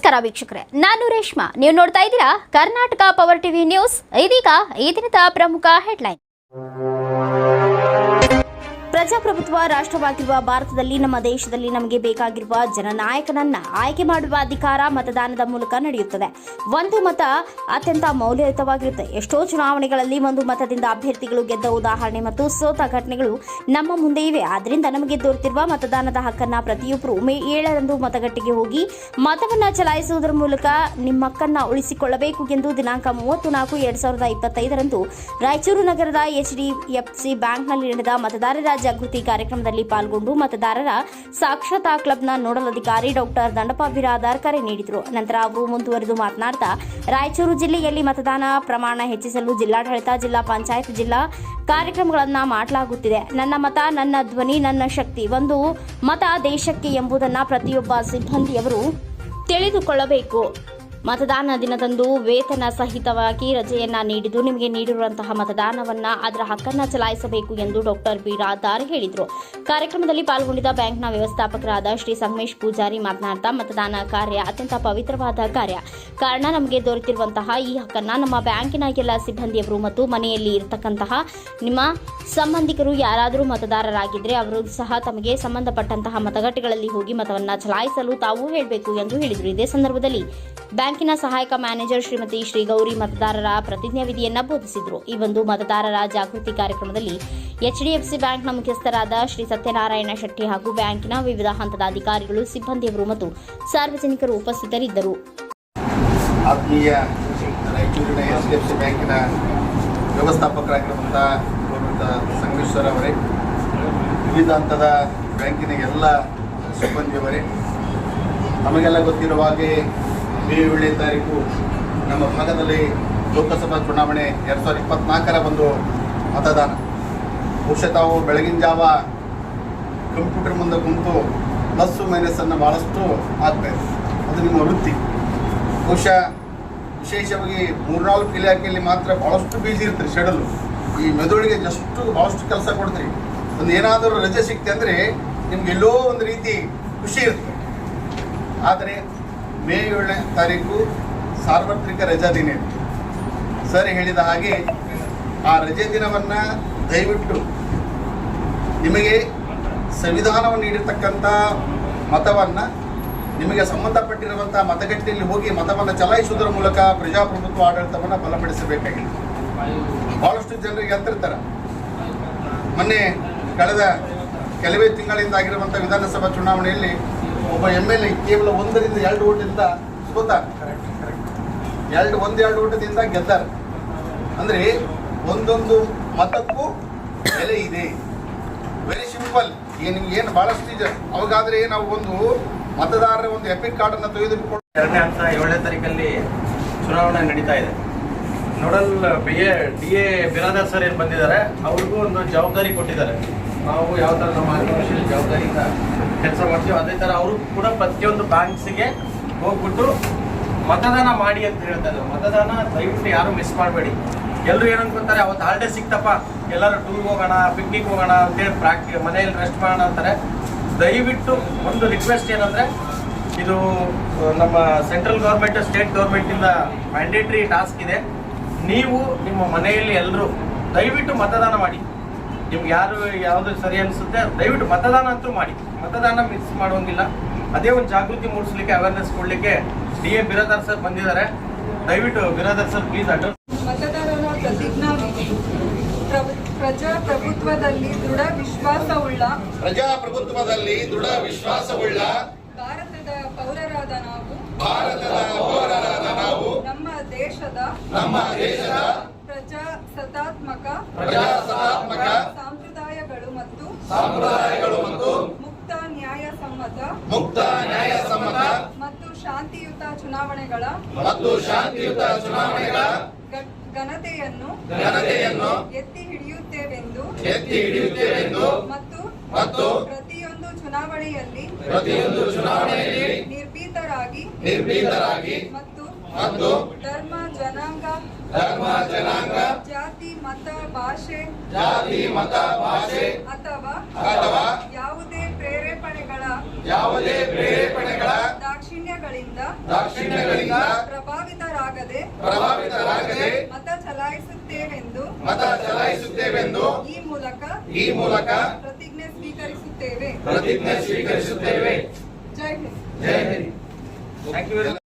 ನಮಸ್ಕಾರ ವೀಕ್ಷಕರೇ, ನಾನು ರೇಷ್ಮಾ. ನೀವು ನೋಡ್ತಾ ಇದ್ದೀರಾ ಕರ್ನಾಟಕ ಪವರ್ ಟಿವಿ ನ್ಯೂಸ್. ಇದೀಗ ಈ ದಿನದ ಪ್ರಮುಖ ಹೆಡ್ಲೈನ್. ಪ್ರಜಾಪ್ರಭುತ್ವ ರಾಷ್ಟ್ರವಾಗಿರುವ ಭಾರತದಲ್ಲಿ ನಮ್ಮ ದೇಶದಲ್ಲಿ ನಮಗೆ ಬೇಕಾಗಿರುವ ಜನನಾಯಕನನ್ನ ಆಯ್ಕೆ ಮಾಡುವ ಅಧಿಕಾರ ಮತದಾನದ ಮೂಲಕ ನಡೆಯುತ್ತದೆ. ಒಂದು ಮತ ಅತ್ಯಂತ ಮೌಲ್ಯಯುತವಾಗಿರುತ್ತೆ. ಎಷ್ಟೋ ಚುನಾವಣೆಗಳಲ್ಲಿ ಒಂದು ಮತದಿಂದ ಅಭ್ಯರ್ಥಿಗಳು ಗೆದ್ದ ಉದಾಹರಣೆ ಮತ್ತು ಸೋತ ಘಟನೆಗಳು ನಮ್ಮ ಮುಂದೆ ಇವೆ. ಆದ್ದರಿಂದ ನಮಗೆ ದೊರೆತಿರುವ ಮತದಾನದ ಹಕ್ಕನ್ನ ಪ್ರತಿಯೊಬ್ಬರು ಮೇ 7ರಂದು ಮತಗಟ್ಟೆಗೆ ಹೋಗಿ ಮತವನ್ನ ಚಲಾಯಿಸುವುದರ ಮೂಲಕ ನಿಮ್ಮ ಹಕ್ಕನ್ನ ಉಳಿಸಿಕೊಳ್ಳಬೇಕು ಎಂದು ದಿನಾಂಕ 30/4/2025ರಂದು ರಾಯಚೂರು ನಗರದ HDFC ಬ್ಯಾಂಕ್ನಲ್ಲಿ ನಡೆದ ಮತದಾರರ ಜಾಗೃತಿ ಕಾರ್ಯಕ್ರಮದಲ್ಲಿ ಪಾಲ್ಗೊಂಡು ಮತದಾರರ ಸಾಕ್ಷರತಾ ಕ್ಲಬ್ನ ನೋಡಲ್ ಅಧಿಕಾರಿ ಡಾಕ್ಟರ್ ದಂಡಪ್ಪ ಬಿರಾದಾರ್ ಕರೆ ನೀಡಿದರು. ನಂತರ ಅವರು ಮುಂದುವರೆದು ಮಾತನಾಡ್ತಾ, ರಾಯಚೂರು ಜಿಲ್ಲೆಯಲ್ಲಿ ಮತದಾನ ಪ್ರಮಾಣ ಹೆಚ್ಚಿಸಲು ಜಿಲ್ಲಾಡಳಿತ, ಜಿಲ್ಲಾ ಪಂಚಾಯತ್, ಜಿಲ್ಲಾ ಕಾರ್ಯಕ್ರಮಗಳನ್ನು ಮಾಡಲಾಗುತ್ತಿದೆ. ನನ್ನ ಮತ, ನನ್ನ ಧ್ವನಿ, ನನ್ನ ಶಕ್ತಿ. ಒಂದು ಮತ ದೇಶಕ್ಕೆ ಎಂಬುದನ್ನು ಪ್ರತಿಯೊಬ್ಬ ಸಿಬ್ಬಂದಿಯವರು ತಿಳಿದುಕೊಳ್ಳಬೇಕು. ಮತದಾನ ದಿನದಂದು ವೇತನ ಸಹಿತವಾಗಿ ರಜೆಯನ್ನ ನೀಡಿದ್ದು ನಿಮಗೆ ನೀಡಿರುವಂತಹ ಮತದಾನವನ್ನ ಅದರ ಹಕ್ಕನ್ನ ಚಲಾಯಿಸಬೇಕು ಎಂದು ಡಾಕ್ಟರ್ ಬಿರಾದಾರ್ ಹೇಳಿದರು. ಕಾರ್ಯಕ್ರಮದಲ್ಲಿ ಪಾಲ್ಗೊಂಡಿದ್ದ ಬ್ಯಾಂಕ್ನ ವ್ಯವಸ್ಥಾಪಕರಾದ ಶ್ರೀ ಸಂಗಮೇಶ್ ಪೂಜಾರಿ ಮಾತನಾಡ್ತಾ, ಮತದಾನ ಕಾರ್ಯ ಅತ್ಯಂತ ಪವಿತ್ರವಾದ ಕಾರ್ಯ. ಕಾರಣ ನಮಗೆ ದೊರೆತಿರುವಂತಹ ಈ ಹಕ್ಕನ್ನ ನಮ್ಮ ಬ್ಯಾಂಕಿನ ಎಲ್ಲ ಸಿಬ್ಬಂದಿಯವರು ಮತ್ತು ಮನೆಯಲ್ಲಿ ಇರತಕ್ಕಂತಹ ನಿಮ್ಮ ಸಂಬಂಧಿಕರು ಯಾರಾದರೂ ಮತದಾರರಾಗಿದ್ದರೆ ಅವರು ಸಹ ತಮಗೆ ಸಂಬಂಧಪಟ್ಟಂತಹ ಮತಗಟ್ಟೆಗಳಲ್ಲಿ ಹೋಗಿ ಮತವನ್ನ ಚಲಾಯಿಸಲು ತಾವು ಹೇಳಬೇಕು ಎಂದು ಹೇಳಿದರು. ಇದೇ ಸಂದರ್ಭದಲ್ಲಿ ಬ್ಯಾಂಕಿನ ಸಹಾಯಕ ಮ್ಯಾನೇಜರ್ ಶ್ರೀಮತಿ ಶ್ರೀಗೌರಿ ಮತದಾರರ ಪ್ರತಿಜ್ಞಾ ವಿಧಿಯನ್ನ ಬೋಧಿಸಿದರು. ಈ ಒಂದು ಮತದಾರರ ಜಾಗೃತಿ ಕಾರ್ಯಕ್ರಮದಲ್ಲಿ HDFC ಬ್ಯಾಂಕ್ನ ಮುಖ್ಯಸ್ಥರಾದ ಶ್ರೀ ಸತ್ಯನಾರಾಯಣ ಶೆಟ್ಟಿ ಹಾಗೂ ಬ್ಯಾಂಕಿನ ವಿವಿಧ ಹಂತದ ಅಧಿಕಾರಿಗಳು, ಸಿಬ್ಬಂದಿಯವರು ಮತ್ತು ಸಾರ್ವಜನಿಕರು ಉಪಸ್ಥಿತರಿದ್ದರು. ಆತ್ಮೀಯ ರಾಯಚೂರಿನ HDFC ಬ್ಯಾಂಕಿನ ವ್ಯವಸ್ಥಾಪಕರಾಗಿರುವಂತಹ ಸಂಗಮೇಶ್ವರ ಅವರೇ, ವಿವಿಧ ಹಂತದ ಬ್ಯಾಂಕಿನ ಎಲ್ಲ ಸಿಬ್ಬಂದಿಯವರೇ, ನಮಗೆಲ್ಲ ಗೊತ್ತಿರುವ ಹಾಗೆ ಮೇ 7ನೇ ತಾರೀಕು ನಮ್ಮ ಭಾಗದಲ್ಲಿ ಲೋಕಸಭಾ ಚುನಾವಣೆ 2024ರ ಒಂದು ಮತದಾನ. ಬಹುಶಃ ತಾವು ಬೆಳಗಿನ ಜಾವ ಕಂಪ್ಯೂಟರ್ ಮುಂದೆ ಕುಂತು ಪ್ಲಸ್ಸು ಮೈನಸನ್ನು ಭಾಳಷ್ಟು ಆಗ್ತಾಯಿದೆ. ಅದು ನಿಮ್ಮ ವೃತ್ತಿ. ಬಹುಶಃ ವಿಶೇಷವಾಗಿ 3-4 ಇಲಾಖೆಯಲ್ಲಿ ಮಾತ್ರ ಭಾಳಷ್ಟು ಬಿಜಿ ಇರ್ತೀರಿ. ಶೆಡ್ಯೂಲು ಈ ಮೆದುಳಿಗೆ ಭಾಳಷ್ಟು ಕೆಲಸ ಕೊಡ್ತೀರಿ. ಒಂದು ಏನಾದರೂ ರಜೆ ಸಿಕ್ತೆ ಅಂದರೆ ನಿಮ್ಗೆಲ್ಲೋ ಒಂದು ರೀತಿ ಖುಷಿ ಇರ್ತದೆ. ಆದರೆ ಮೇ 7ನೇ ತಾರೀಕು ಸಾರ್ವತ್ರಿಕ ರಜಾ ದಿನ ಇದೆ. ಸರ್ ಹೇಳಿದ ಹಾಗೆ ಆ ರಜೆ ದಿನವನ್ನು ದಯವಿಟ್ಟು ನಿಮಗೆ ಸಂವಿಧಾನವನ್ನು ನೀಡಿರ್ತಕ್ಕಂಥ ಮತವನ್ನು ನಿಮಗೆ ಸಂಬಂಧಪಟ್ಟಿರುವಂಥ ಮತಗಟ್ಟೆಯಲ್ಲಿ ಹೋಗಿ ಮತವನ್ನು ಚಲಾಯಿಸುವುದರ ಮೂಲಕ ಪ್ರಜಾಪ್ರಭುತ್ವ ಆಡಳಿತವನ್ನು ಬಲಪಡಿಸಬೇಕಾಗಿದೆ. ಭಾಳಷ್ಟು ಜನರಿಗೆ ಅಂತಿರ್ತಾರೆ. ಮೊನ್ನೆ ಕಳೆದ ಕೆಲವೇ ತಿಂಗಳಿಂದ ಆಗಿರುವಂಥ ವಿಧಾನಸಭಾ ಚುನಾವಣೆಯಲ್ಲಿ ಒಬ್ಬ MLA ಕೇವಲ 1-2 ಓಟಿಂದ ಸೋತ. 1-2 ಓಟದಿಂದ ಗೆದ್ದಾರೆ. ಅಂದರೆ ಒಂದೊಂದು ಮತಕ್ಕೂ ಬೆಲೆ ಇದೆ. Very simple. ನಿಮ್ಗೇನು ಭಾಳಷ್ಟು ಇದೆ. ಅವಾಗಾದರೆ ನಾವು ಒಂದು ಮತದಾರರ ಒಂದು ಎಪಿಕ್ ಕಾರ್ಡನ್ನು ತೆಗೆದುಕೊಂಡು 2ನೇ ಹಂತ 7ನೇ ತಾರೀಕಲ್ಲಿ ಚುನಾವಣೆ ನಡೀತಾ ಇದೆ. ನೋಡಲ್ DA ಬಿರಾದಾರ್ ಸರ್ ಏನು ಬಂದಿದ್ದಾರೆ, ಅವ್ರಿಗೂ ಒಂದು ಜವಾಬ್ದಾರಿ ಕೊಟ್ಟಿದ್ದಾರೆ. ನಾವು ಯಾವ ಥರ ನಮ್ಮ ಆರ್ಗನೈಸೇಷನ್ ಜವಾಬ್ದಾರಿಯಿಂದ ಕೆಲಸ ಮಾಡ್ತೀವಿ, ಅದೇ ಥರ ಅವರು ಕೂಡ ಪ್ರತಿಯೊಂದು ಬ್ಯಾಂಕ್ಸಿಗೆ ಹೋಗ್ಬಿಟ್ಟು ಮತದಾನ ಮಾಡಿ ಅಂತ ಹೇಳ್ತಾ ಇದ್ದಾರೆ. ಮತದಾನ ದಯವಿಟ್ಟು ಯಾರು ಮಿಸ್ ಮಾಡಬೇಡಿ. ಎಲ್ಲರೂ ಏನು ಅನ್ಕೊಂತಾರೆ, ಅವತ್ತು ಹಾಲಿಡೇ ಸಿಕ್ತಪ್ಪ ಎಲ್ಲರೂ ಟೂರ್ಗೆ ಹೋಗೋಣ, ಪಿಕ್ನಿಕ್ ಹೋಗೋಣ ಅಂತೇಳಿ ಮನೆಯಲ್ಲಿ ರೆಸ್ಟ್ ಮಾಡೋಣ ಅಂತಾರೆ. ದಯವಿಟ್ಟು ಒಂದು ರಿಕ್ವೆಸ್ಟ್ ಏನಂದರೆ, ಇದು ನಮ್ಮ ಸೆಂಟ್ರಲ್ ಗೌರ್ಮೆಂಟ್, ಸ್ಟೇಟ್ ಗೌರ್ಮೆಂಟಿಂದ ಮ್ಯಾಂಡೇಟ್ರಿ ಟಾಸ್ಕ್ ಇದೆ. ನೀವು ನಿಮ್ಮ ಮನೆಯಲ್ಲಿ ಎಲ್ಲರೂ ದಯವಿಟ್ಟು ಮತದಾನ ಮಾಡಿ. ನಿಮ್ಗೆ ಯಾವುದು ಸರಿ ಅನಿಸುತ್ತೆ ದಯವಿಟ್ಟು ಮತದಾನ ಅಂತೂ ಮಾಡಿ. ಮತದಾನ ಮಿಸ್ ಮಾಡುವಂಗಿಲ್ಲ. ಅದೇ ಒಂದು ಜಾಗೃತಿ ಮೂಡಿಸ್ಲಿಕ್ಕೆ, ಅವೇರ್ನೆಸ್ ಕೊಡಲಿಕ್ಕೆ DA ಬಿರಾದಾರ್ ಸರ್ ಬಂದಿದ್ದಾರೆ. ದಯವಿಟ್ಟು ಬಿರಾದಾರ್ ಸರ್ ಪ್ಲೀಸ್ ಅಡ್ರೆಸ್. ಮತದಾರರ ಪ್ರತಿಜ್ಞಾ ವಿಧಿ. ಪ್ರಜಾಪ್ರಭುತ್ವದಲ್ಲಿ ದೃಢ ವಿಶ್ವಾಸವುಳ್ಳ ಭಾರತದ ಪೌರರಾದ ನಾವು ನಮ್ಮ ದೇಶದ ಪ್ರಜಾಸತ್ತಾತ್ಮಕ ಸಂಪ್ರದಾಯಗಳು ಮತ್ತು ಮುಕ್ತ ನ್ಯಾಯಸಮ್ಮತ ಮತ್ತು ಶಾಂತಿಯುತ ಚುನಾವಣೆಗಳ ಘನತೆಯನ್ನು ಎತ್ತಿ ಹಿಡಿಯುತ್ತೇವೆಂದು ಮತ್ತು ಪ್ರತಿಯೊಂದು ಚುನಾವಣೆಯಲ್ಲಿ ನಿರ್ಭೀತರಾಗಿ ಮತ್ತು ಧರ್ಮ ಜನಾಂಗ ಜಾತಿ ಮತ ಭಾಷೆ ಅಥವಾ ಯಾವುದೇ ಪ್ರೇರೇಪಣೆಗಳ ದಾಕ್ಷಿಣ್ಯಗಳಿಂದ ದಾಕ್ಷಿಣ್ಯಗಳಿಂದ ಪ್ರಭಾವಿತರಾಗದೆ ಮತ ಚಲಾಯಿಸುತ್ತೇವೆಂದು ಈ ಮೂಲಕ ಪ್ರತಿಜ್ಞೆ ಸ್ವೀಕರಿಸುತ್ತೇವೆ. Jai Hind. Thank you very much.